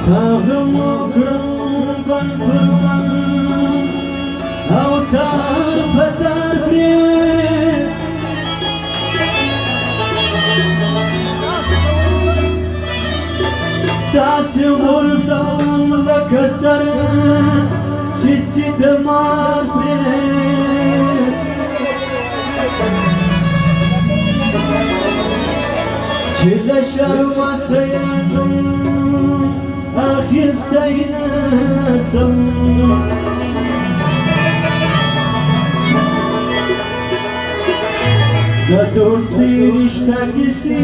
ستاغم وکړم بن پر بن او تار په تار پرې داسې غورځوم لکه سر چې سي د مار پرې چې له شرمه څه یې ځم اخیستی نسم د دوستي رشته کیسې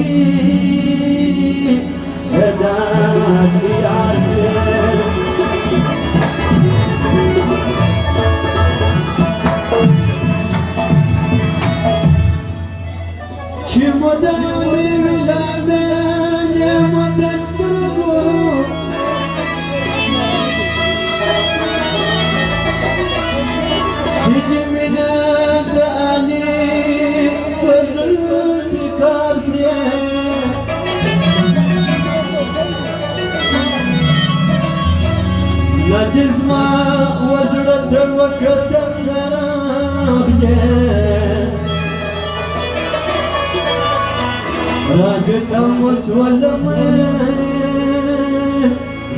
داسې یار کړې چې مدام یې ولاړې یم د سترګو سیدې مینه د علي په زړه کې کار پرې نه دې زما وزړه ته وکتل راغلې راګتم وسولم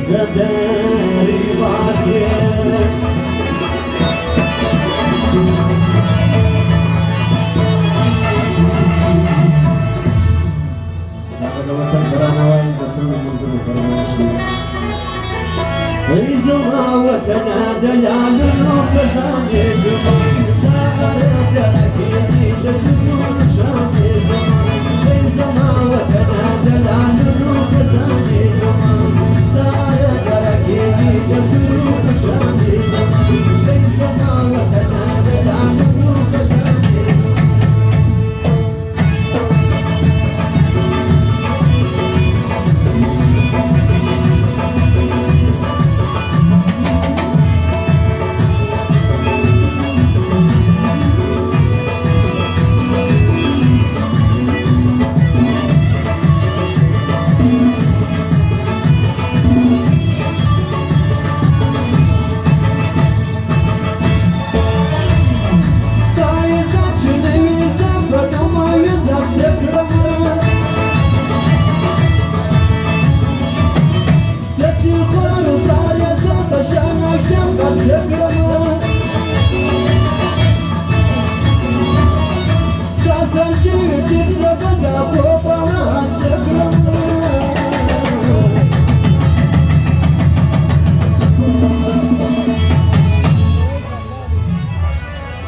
زه درې واخلې ای زما وطنه د لالونو خزانې زما ستا غره کې د ټولو شانې زما ای زما وطنه د لالونو خزانې زما ستا غره کې د ټولو شانې زما ای زما وطنه د لالونو خزانې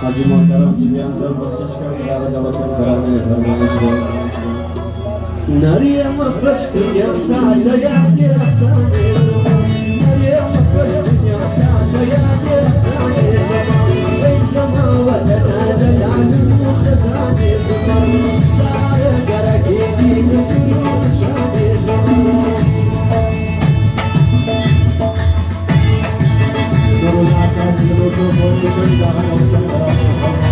حاجی محترم چې بیان ځل بخشش کړ دا د وطن ګرانې فرمایش دی نریم پښتون یو تا د یاد رسانې نریم پښتون یو تا د یاد رسانې ای زما وطن د لالونو خزانې زما ستا غره کې دې د ټولو شانې زما Corona casi lo que voy a contar a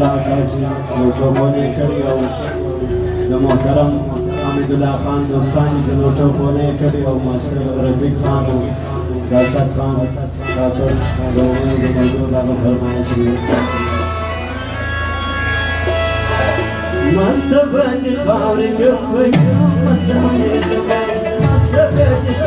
लाकाची लोचोफोने करियो मोहतरम हमीदुल्लाह खान दोस्तानी से लोचोफोने करियो मास्टर रफीक खान दासत खान डॉक्टर रोहन जो मौजूद आप फरमाइश मस्त बज खावर के मस्त बज